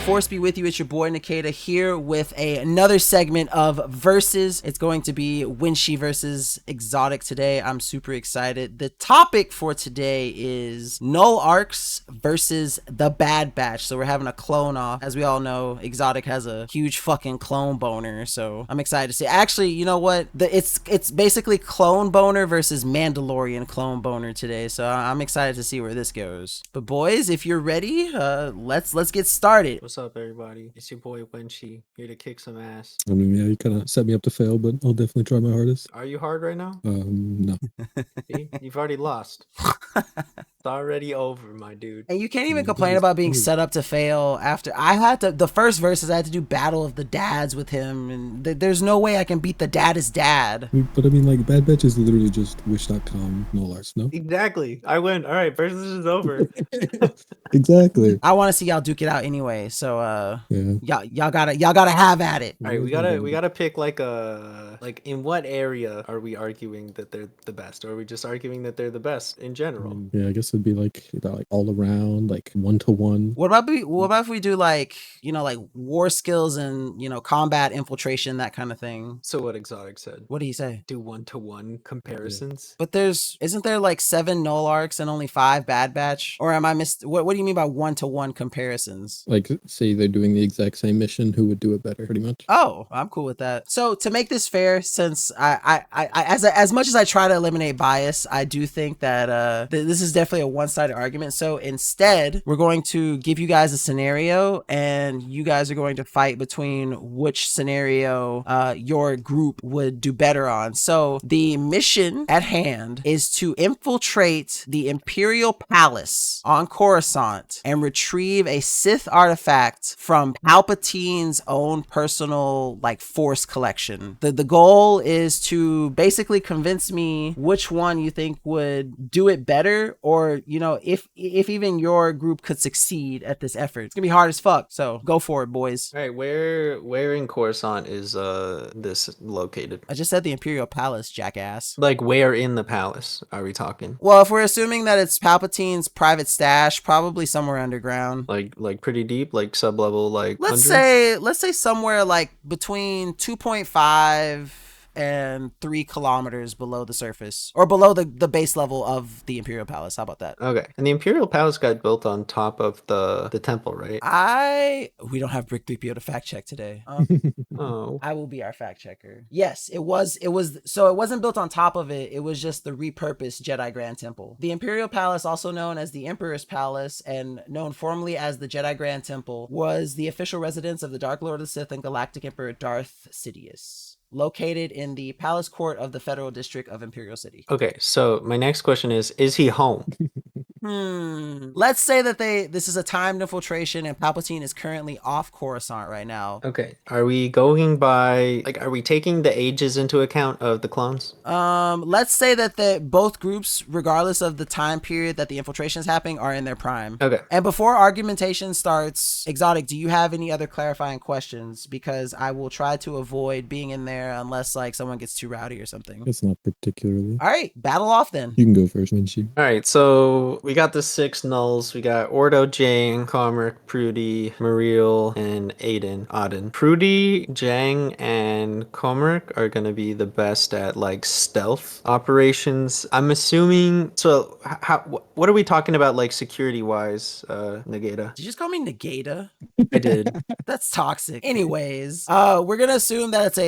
Force be with you. It's your boy Nikita here with another segment of Versus. It's going to be Wen'Shi versus Exotic today. I'm super excited. The topic for today is Null Arcs versus the Bad Batch. So we're having a clone off. As we all know, Exotic has a huge fucking clone boner. So I'm excited to see. Actually, you know what? It's basically clone boner versus Mandalorian clone boner today. So I'm excited to see where this goes. But boys, if you're ready, let's get started. What's up, everybody? It's your boy Wen'Shi, here to kick some ass. I mean, yeah, you kind of set me up to fail, but I'll definitely try my hardest. Are you hard right now? No. See? You've already lost. It's already over, my dude. And you can't even complain about being set up to fail after I had to, the first verses I had to do Battle of the Dads with him, and there's no way I can beat the dad is dad. But I mean, like, Bad Batch is literally just wish.com Null Arcs, no? Exactly. I win. All right, versus is over. Exactly. I want to see y'all duke it out anyway, so Yeah. y'all gotta have at it. All right, we gotta pick like in what area are we arguing that they're the best, or are we just arguing that they're the best in general? Yeah, I guess it'd be like all around, like 1-to-1. What about if we do like war skills and combat infiltration, that kind of thing? So what Exotic said. What did he say? Do 1-to-1 comparisons. But isn't there like 7 Null Arcs and only 5 Bad Batch? Or am I what do you mean by 1-to-1 comparisons? Like, say they're doing the exact same mission, who would do it better, pretty much? Oh, I'm cool with that. So to make this fair, since I as much as I try to eliminate bias, I do think that this is definitely a one-sided argument. So instead, we're going to give you guys a scenario, and you guys are going to fight between which scenario your group would do better on. So the mission at hand is to infiltrate the Imperial Palace on Coruscant and retrieve a Sith artifact from Palpatine's own personal Force collection. The goal is to basically convince me which one you think would do it better, or if even your group could succeed at this effort. It's gonna be hard as fuck, so go for it, boys. All right, where in Coruscant is this located? I just said the Imperial Palace, jackass. Like, where in the palace are we talking? Well, if we're assuming that it's Palpatine's private stash, probably somewhere underground. Like pretty deep, like sub-level, like Let's 100? say somewhere like between 2.5 and 3 kilometers below the surface, or below the base level of the Imperial Palace. How about that? Okay. And the Imperial Palace got built on top of the temple, right? We don't have Brick 3PO to fact check today. Oh. I will be our fact checker. Yes, it was so it wasn't built on top of it. It was just the repurposed Jedi Grand Temple. The Imperial Palace, also known as the Emperor's Palace and known formally as the Jedi Grand Temple, was the official residence of the Dark Lord of the Sith and Galactic Emperor Darth Sidious, located in the Palace Court of the Federal District of Imperial City. Okay, so my next question is he home? Let's say that this is a timed infiltration and Palpatine is currently off Coruscant right now. Okay. Are we going by, are we taking the ages into account of the clones? Let's say that both groups, regardless of the time period that the infiltration is happening, are in their prime. Okay. And before argumentation starts, Exotic, do you have any other clarifying questions? Because I will try to avoid being in there unless someone gets too rowdy or something. It's not particularly. All right, battle off then. You can go first, Wen'Shi. All right, so we got the 6 nulls. We got Ordo, Jang, Comric, Prudy, Mariel, and Auden. Prudy, Jang, and Comric are gonna be the best at stealth operations. I'm assuming. So, what are we talking about security wise, Negata? Did you just call me Negata? I did. That's toxic. Anyways, we're gonna assume that it's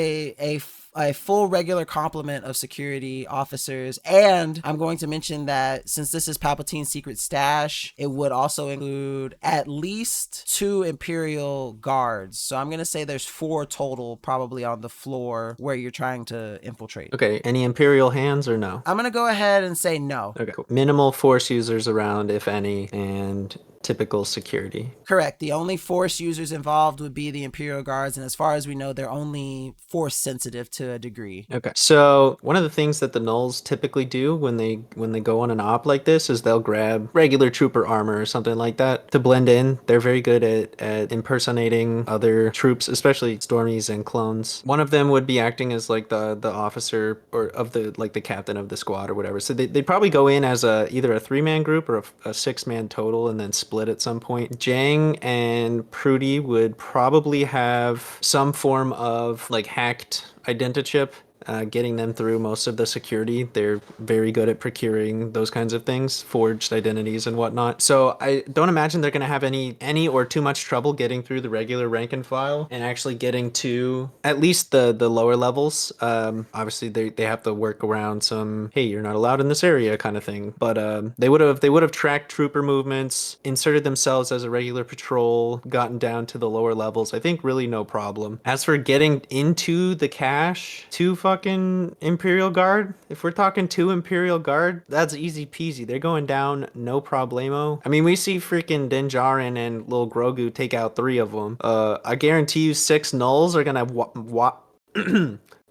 a full regular complement of security officers, and I'm going to mention that since this is Palpatine's secret stash, it would also include at least 2 Imperial guards. So I'm gonna say there's 4 total, probably on the floor where you're trying to infiltrate. Okay, any Imperial hands or no? I'm gonna go ahead and say no. Okay, cool. Minimal Force users around, if any, and typical security. Correct. The only Force users involved would be the Imperial Guards, and as far as we know, they're only Force sensitive to a degree. Okay. So one of the things that the Nulls typically do when they go on an op like this is they'll grab regular trooper armor or something like that to blend in. They're very good at impersonating other troops, especially Stormies and clones. One of them would be acting as the officer or of the captain of the squad or whatever. So they'd probably go in as either a 3-man group or a 6-man total, and then split split at some point. Jang and Prudy would probably have some form of like hacked identichip, getting them through most of the security. They're very good at procuring those kinds of things, forged identities and whatnot. So I don't imagine they're going to have any or too much trouble getting through the regular rank and file and actually getting to at least the lower levels. Obviously they have to work around some, hey, you're not allowed in this area kind of thing. But they would have tracked trooper movements, inserted themselves as a regular patrol, gotten down to the lower levels. I think really no problem. As for getting into the cache, to fucking Imperial Guard, if we're talking 2 Imperial Guard, that's easy peasy. They're going down no problemo. I mean, we see freaking Din Djarin and Lil Grogu take out 3 of them. I guarantee you 6 nulls are gonna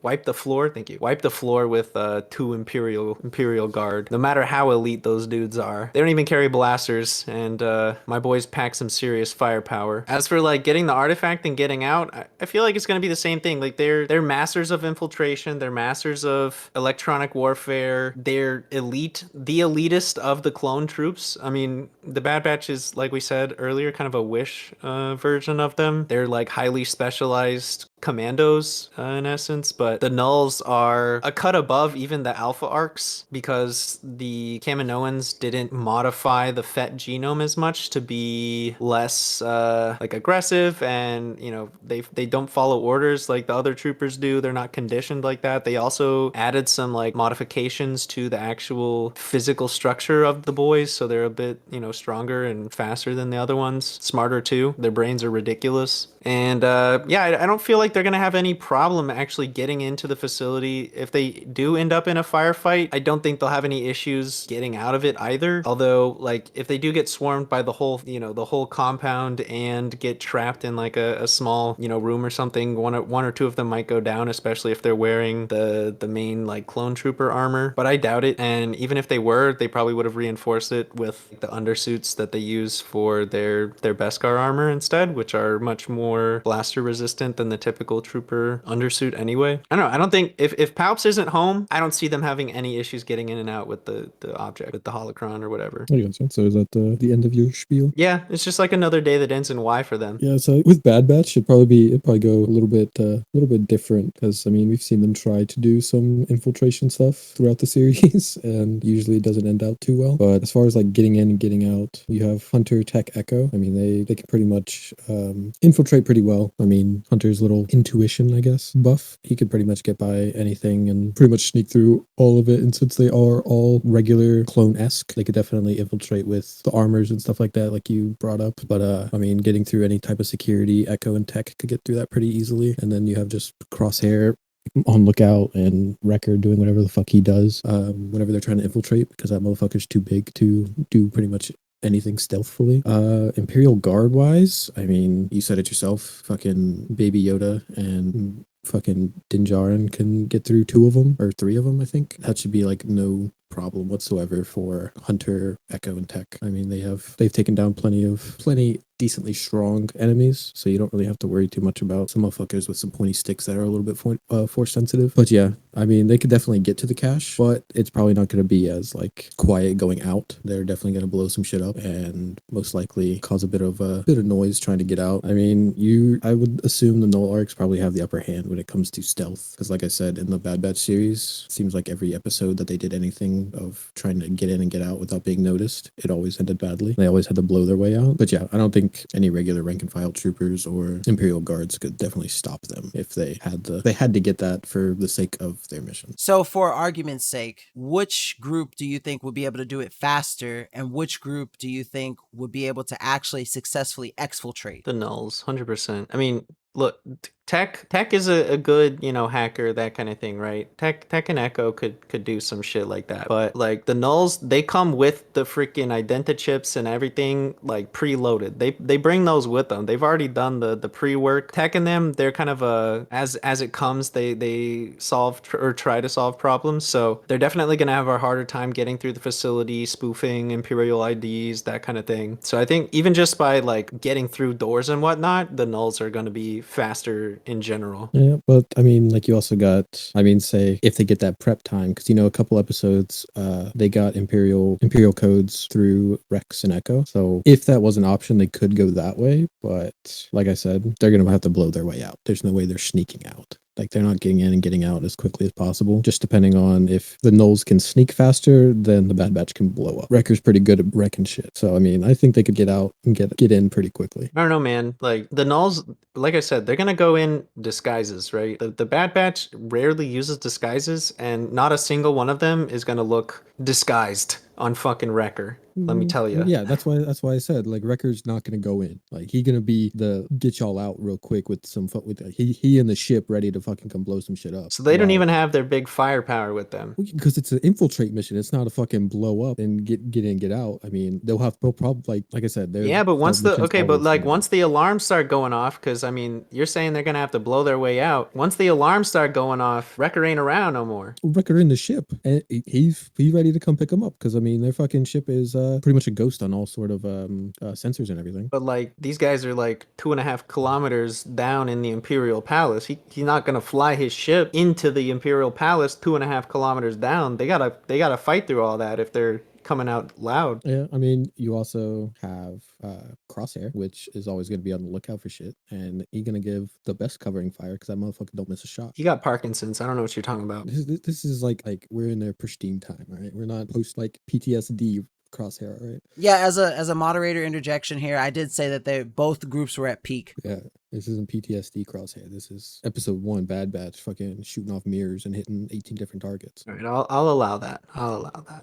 wipe the floor. Thank you. Wipe the floor with 2 Imperial Guard. No matter how elite those dudes are, they don't even carry blasters, and my boys pack some serious firepower. As for like getting the artifact and getting out, I feel like it's gonna be the same thing. Like they're masters of infiltration. They're masters of electronic warfare. They're elite, the elitist of the clone troops. I mean, the Bad Batch is, like we said earlier, kind of a Wish version of them. They're like highly specialized commandos in essence, but the nulls are a cut above even the alpha arcs because the Kaminoans didn't modify the Fett genome as much to be less like aggressive, and you know they don't follow orders like the other troopers do. They're not conditioned like that. They also added some like modifications to the actual physical structure of the boys, so they're a bit, you know, stronger and faster than the other ones, smarter too. Their brains are ridiculous. And yeah, I don't feel like they're going to have any problem actually getting into the facility. If they do end up in a firefight, I don't think they'll have any issues getting out of it either. Although, like, if they do get swarmed by the whole, you know, the whole compound and get trapped in like a small, you know, room or something, one or two of them might go down, especially if they're wearing the main like clone trooper armor. But I doubt it. And even if they were, they probably would have reinforced it with the undersuits that they use for their Beskar armor instead, which are much more blaster resistant than the typical trooper undersuit anyway. I don't know. I don't think if Palps isn't home, I don't see them having any issues getting in and out with the object, with the holocron or whatever. I guess so. So is that the end of your spiel? Yeah, it's just like another day that ends in Y for them. Yeah, so with Bad Batch, it'd probably go a little bit different, because I mean we've seen them try to do some infiltration stuff throughout the series, and usually it doesn't end out too well. But as far as like getting in and getting out, you have Hunter, Tech, Echo. I mean they can pretty much infiltrate pretty well. I mean Hunter's little intuition, I guess, buff, he could pretty much get by anything and pretty much sneak through all of it. And since they are all regular clone-esque, they could definitely infiltrate with the armors and stuff like that, like you brought up. But I mean, getting through any type of security, Echo and Tech could get through that pretty easily. And then you have just Crosshair on lookout and Wrecker doing whatever the fuck he does whenever they're trying to infiltrate, because that motherfucker's too big to do pretty much anything stealthfully. Imperial Guard wise, I mean, you said it yourself, fucking Baby Yoda and fucking Din Djarin can get through 2 of them, or 3 of them, I think. That should be like no problem whatsoever for Hunter, Echo, and Tech. I mean, they've taken down plenty decently strong enemies, so you don't really have to worry too much about some motherfuckers with some pointy sticks that are a little bit force sensitive. But yeah, I mean, they could definitely get to the cache, but it's probably not going to be as like quiet going out. They're definitely going to blow some shit up and most likely cause a bit of noise trying to get out. I mean, I would assume the Null Arcs probably have the upper hand when it comes to stealth, because like I said, in the Bad Batch series, it seems like every episode that they did anything of trying to get in and get out without being noticed, it always ended badly. They always had to blow their way out. But yeah, I don't think any regular rank and file troopers or Imperial Guards could definitely stop them if they had to get that for the sake of their mission. So for argument's sake, which group do you think would be able to do it faster, and which group do you think would be able to actually successfully exfiltrate? The nulls, 100%. I mean, look, Tech is a good, you know, hacker, that kind of thing, right? Tech and Echo could do some shit like that. But like the nulls, they come with the freaking identichips and everything like preloaded. They bring those with them. They've already done the pre-work. Tech and them, they're kind of as it comes, they solve or try to solve problems. So they're definitely gonna have a harder time getting through the facility, spoofing Imperial IDs, that kind of thing. So I think even just by like getting through doors and whatnot, the nulls are gonna be faster in general. Yeah, but I mean, like you also got, I mean, say if they get that prep time, because a couple episodes, they got Imperial codes through Rex and Echo. So if that was an option, they could go that way. But like I said, they're gonna have to blow their way out. There's no way they're sneaking out. Like they're not getting in and getting out as quickly as possible. Just depending on if the Knolls can sneak faster, then the Bad Batch can blow up. Wrecker's pretty good at wrecking shit. So I mean, I think they could get out and get in pretty quickly. I don't know, man. Like the Nulls, like I said, they're gonna go in disguises, right? The Bad Batch rarely uses disguises, and not a single one of them is gonna look disguised on fucking Wrecker. Let me tell you. Yeah, that's why I said like Wrecker's not gonna go in. Like he gonna be the get y'all out real quick with some with he and the ship ready to fucking come blow some shit up. So they don't even have their big firepower with them. Because it's an infiltrate mission. It's not a fucking blow up and get in, get out. I mean, they'll probably like I said, Yeah, but once the alarms start going off, because I mean, you're saying they're gonna have to blow their way out. Once the alarms start going off, Wrecker ain't around no more. Wrecker in the ship, and he's ready to come pick them up. Because I mean, their fucking ship is pretty much a ghost on all sort of sensors and everything. But like these guys are like 2.5 kilometers down in the Imperial Palace. He's not gonna fly his ship into the Imperial Palace 2.5 kilometers down. They gotta fight through all that if they're coming out loud. Yeah, I mean, you also have Crosshair, which is always going to be on the lookout for shit, and he's going to give the best covering fire because that motherfucker don't miss a shot. He got Parkinson's. I don't know what you're talking about. This is like we're in their pristine time, all right? We're not post like PTSD Crosshair, right? Yeah, as a moderator interjection here, I did say that both groups were at peak. Yeah. This isn't PTSD Crosshair. This is episode 1 Bad Batch fucking shooting off mirrors and hitting 18 different targets. All right, I'll allow that.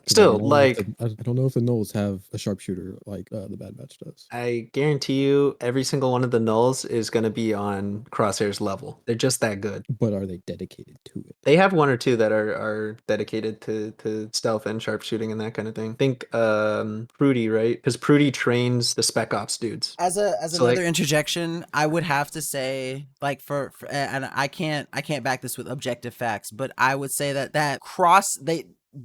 Still, like I don't know if the Knolls have a sharpshooter like the Bad Batch does. I guarantee you, every single one of the Knolls is going to be on Crosshair's level. They're just that good. But are they dedicated to it? They have one or two that are dedicated to stealth and sharpshooting and that kind of thing. Think Prudy, right? Because Prudy trains the Spec Ops dudes. As another interjection, I would have to say, like for and I can't back this with objective facts, but I would say that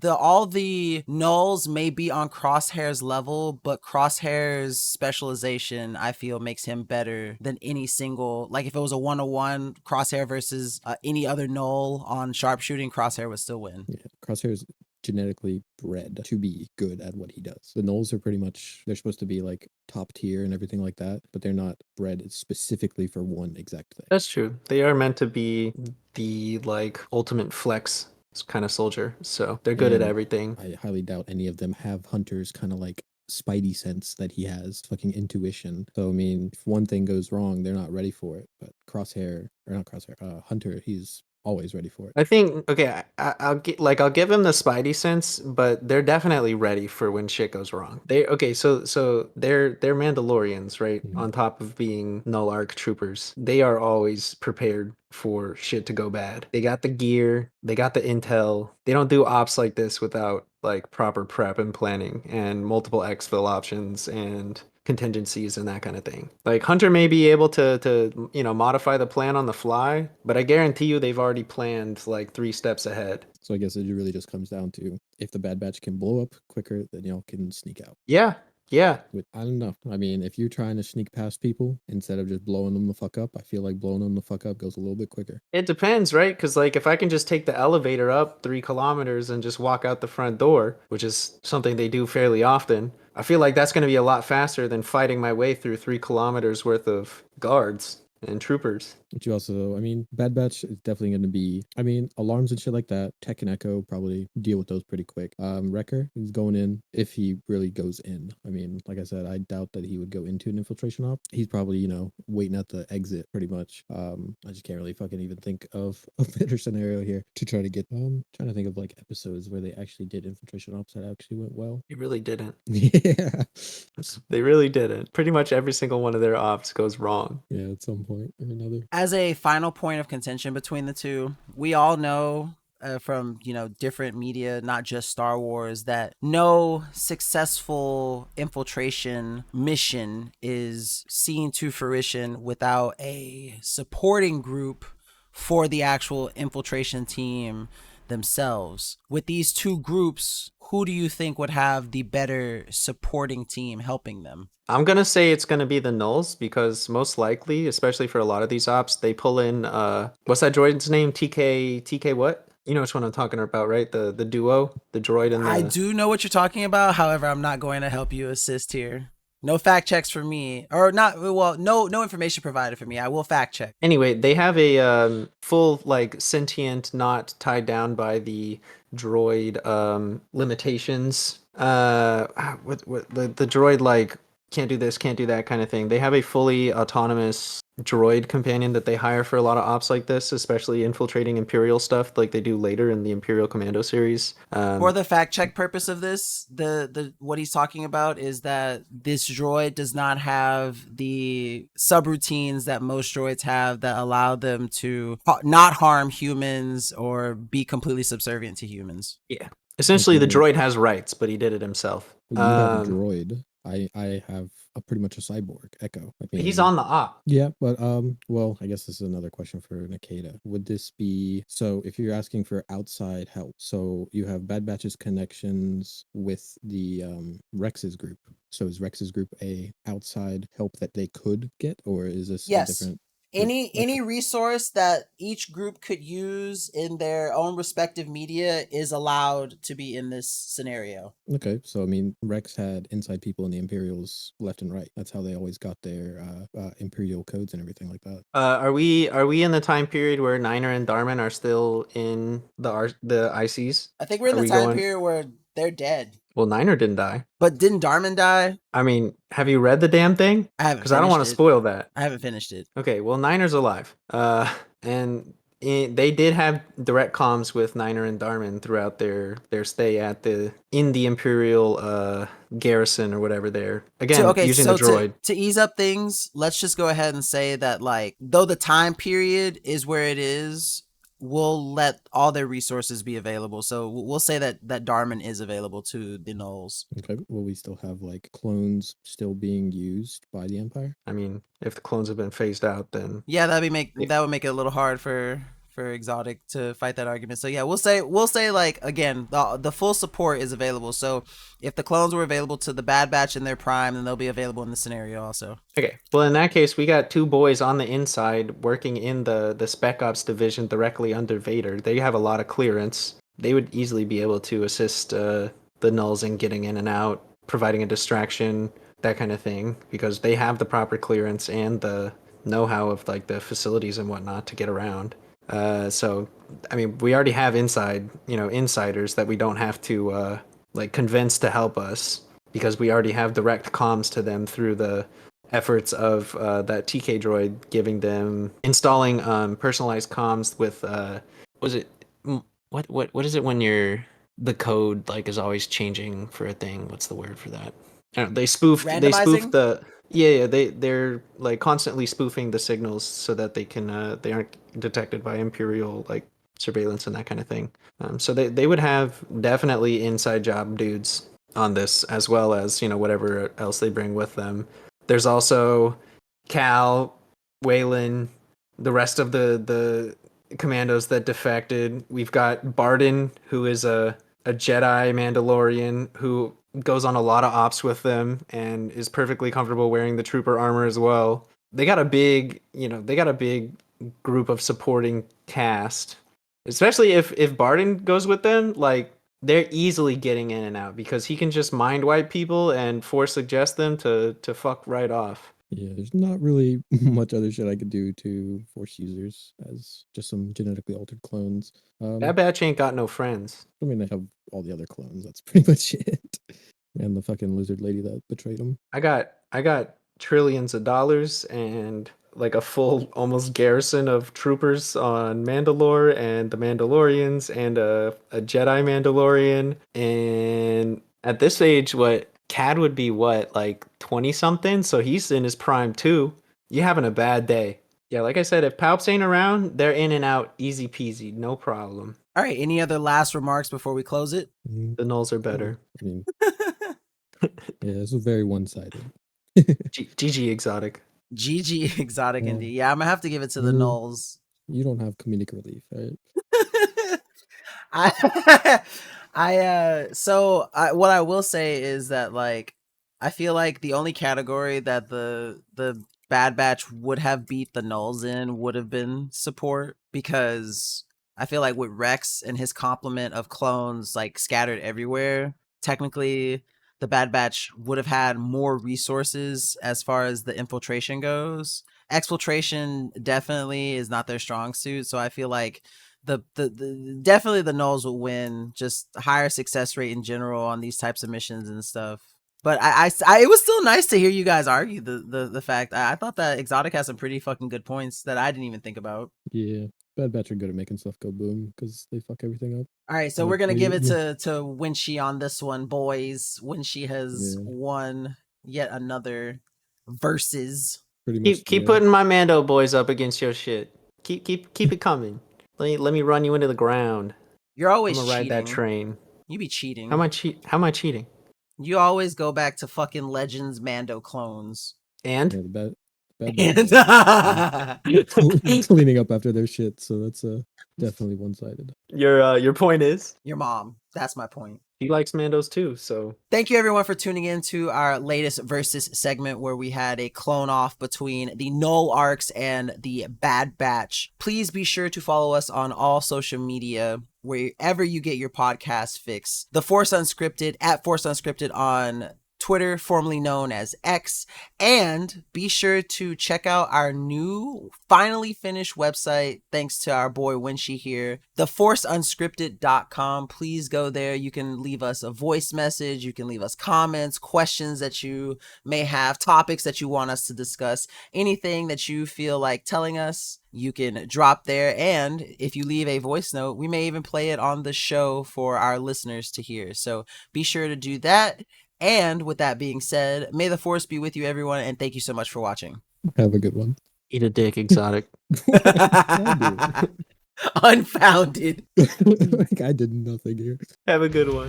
all the Knolls may be on Crosshair's level, but Crosshair's specialization, I feel, makes him better than any single. Like if it was a 1-on-1 Crosshair versus any other Null on sharpshooting, Crosshair would still win. Yeah, Crosshair's genetically bred to be good at what he does. The Knolls are pretty much, they're supposed to be like top tier and everything like that, but they're not bred specifically for one exact thing. That's true. They are meant to be the like ultimate flex kind of soldier, so they're good at everything. I highly doubt any of them have Hunter's kind of like spidey sense that he has, fucking intuition. So I mean, if one thing goes wrong, they're not ready for it. But Hunter, he's always ready for it. I think I'll give him the spidey sense, but they're definitely ready for when shit goes wrong. So they're Mandalorians, right? Mm-hmm. On top of being Null Arc troopers, they are always prepared for shit to go bad. They got the gear, they got the intel. They don't do ops like this without like proper prep and planning and multiple exfil options and contingencies and that kind of thing. Like Hunter may be able to modify the plan on the fly, but I guarantee you they've already planned like 3 steps ahead. So I guess it really just comes down to if the Bad Batch can blow up quicker, then y'all can sneak out. Yeah. I don't know. I mean, if you're trying to sneak past people instead of just blowing them the fuck up, I feel like blowing them the fuck up goes a little bit quicker. It depends, right? Because like if I can just take the elevator up 3 kilometers and just walk out the front door, which is something they do fairly often, I feel like that's going to be a lot faster than fighting my way through 3 kilometers worth of guards and troopers. But you also, I mean, Bad Batch is definitely going to be, I mean, alarms and shit like that. Tech and Echo probably deal with those pretty quick. Wrecker is going in if he really goes in. I mean, like I said, I doubt that he would go into an infiltration op. He's probably, waiting at the exit pretty much. I just can't really fucking even think of a better scenario here to try to get, trying to think of like episodes where they actually did infiltration ops that actually went well. It really didn't. Yeah. They really didn't. Pretty much every single one of their ops goes wrong. Yeah, at some point or another. As a final point of contention between the two, we all know from different media, not just Star Wars, that no successful infiltration mission is seen to fruition without a supporting group for the actual infiltration team themselves. With these two groups, who do you think would have the better supporting team helping them? I'm gonna say it's gonna be the nulls because most likely, especially for a lot of these ops, they pull in what's that droid's name? TK what? You know which one I'm talking about, right? The duo, the droid and I the do know what you're talking about. However, I'm not going to help you assist here. No fact checks for me, or not. Well, no information provided for me. I will fact check. Anyway, they have a full like sentient, not tied down by the droid limitations. What the droid like can't do this, can't do that kind of thing. They have a fully autonomous droid companion that they hire for a lot of ops like this, especially infiltrating Imperial stuff like they do later in the Imperial Commando series. For the fact check purpose of this, the what he's talking about is that this droid does not have the subroutines that most droids have that allow them to not harm humans or be completely subservient to humans. Yeah. Essentially, the Okay. droid has rights, but he did it himself. Well, you have a droid. I have pretty much a cyborg, Echo. I mean, He's on the op. Yeah, but well, I guess this is another question for Nikita. Would this be so if you're asking for outside help? So you have Bad Batch's connections with the Rex's group. So is Rex's group a outside help that they could get, or is this Yes. a different? Any resource that each group could use in their own respective media is allowed to be in this scenario. Okay, so I mean, Rex had inside people in the Imperials left and right. That's how they always got their Imperial codes and everything like that. Are we in the time period where Niner and Darman are still in the ICs? I think we're in Are the we time going- period where they're dead. Well, Niner didn't die. But didn't Darman die? I mean, have you read the damn thing? I haven't. Because I don't want to finished it. spoil that. I haven't finished it. Okay, well, Niner's alive. And they did have direct comms with Niner and Darman throughout their stay in the Imperial garrison or whatever there. Again, using the droid. To ease up things, let's just go ahead and say that, like, though the time period is where it is, we'll let all their resources be available. So we'll say that Darman is available to the Knolls. Okay, will we still have like clones still being used by the Empire? I mean, if the clones have been phased out, then Yeah, that would make it a little hard for Exotic to fight that argument. So yeah, we'll say like, again, the full support is available. So if the clones were available to the Bad Batch in their prime, then they'll be available in the scenario also. okay. Well, in that case, we got two boys on the inside working in the Spec Ops division directly under Vader. They have a lot of clearance. They would easily be able to assist the Nulls in getting in and out, providing a distraction, that kind of thing, because they have the proper clearance and the know-how of like the facilities and whatnot to get around. So, I mean, we already have insiders that we don't have to like convince to help us because we already have direct comms to them through the efforts of that TK droid installing personalized comms with what is it when the code like is always changing for a thing? What's the word for that? I don't know, they spoof the they're like constantly spoofing the signals so that they aren't detected by Imperial like surveillance and that kind of thing. So they would have definitely inside job dudes on this, as well as whatever else they bring with them. There's also Cal, Waylon, the rest of the commandos that defected. We've got Barden, who is a Jedi Mandalorian who goes on a lot of ops with them and is perfectly comfortable wearing the trooper armor as well. They got a big group of supporting cast, especially if Barden goes with them. Like, they're easily getting in and out because he can just mind wipe people and force suggest them to fuck right off. Yeah, there's not really much other shit I could do to force users as just some genetically altered clones. That batch ain't got no friends. I mean, they have all the other clones. That's pretty much it. And the fucking lizard lady that betrayed him. I got trillions of dollars and like a full almost garrison of troopers on Mandalore and the Mandalorians and a Jedi Mandalorian. And at this age, Cad would be like 20 something, so he's in his prime too. You having a bad day. Yeah, like I said, if Palps ain't around, they're in and out easy peasy, no problem. All right, any other last remarks before we close it? The Nulls are better. I mean, yeah, this was very one-sided. GG Exotic. GG Exotic Yeah. indeed. Yeah, I'm gonna have to give it to the Knolls. You don't have comedic relief, right? What I will say is that like I feel like the only category that the Bad Batch would have beat the Nulls in would have been support, because I feel like with Rex and his complement of clones like scattered everywhere, technically the Bad Batch would have had more resources as far as the infiltration goes. Exfiltration definitely is not their strong suit, so I feel like the definitely the Nulls will win, just higher success rate in general on these types of missions and stuff. But it was still nice to hear you guys argue the fact. I thought that Exotic has some pretty fucking good points that I didn't even think about. Yeah, Bad Batch are good at making stuff go boom because they fuck everything up. All right, so Like, we're gonna they- give it to Wen'Shi on this one, boys. Wen'Shi has Yeah. won yet another versus. pretty much. Keep putting my Mando boys up against your shit. Keep it coming. Let me run you into the ground. You're I'm always gonna cheating. ride that train. You be cheating. How am I cheating? You always go back to fucking Legends Mando clones. And Yeah, the Bad And Batch cleaning up after their shit, so that's definitely one-sided. your point is your mom. That's my point. he likes Mandos too. So Thank you everyone for tuning in to our latest Versus segment where we had a clone off between the Null Arcs and the Bad Batch. Please be sure to follow us on all social media, wherever you get your podcast fix. The Force Unscripted, at Force Unscripted on Twitter, formerly known as X, and be sure to check out our new, finally finished website, thanks to our boy Wen'Shi here, theforceunscripted.com. Please go there. You can leave us a voice message, you can leave us comments, questions that you may have, topics that you want us to discuss, anything that you feel like telling us, you can drop there. And if you leave a voice note, we may even play it on the show for our listeners to hear. So be sure to do that. And with that being said, may the Force be with you, everyone, and thank you so much for watching. Have a good one. eat a dick, Exotic. Unfounded. Like I did nothing here. Have a good one.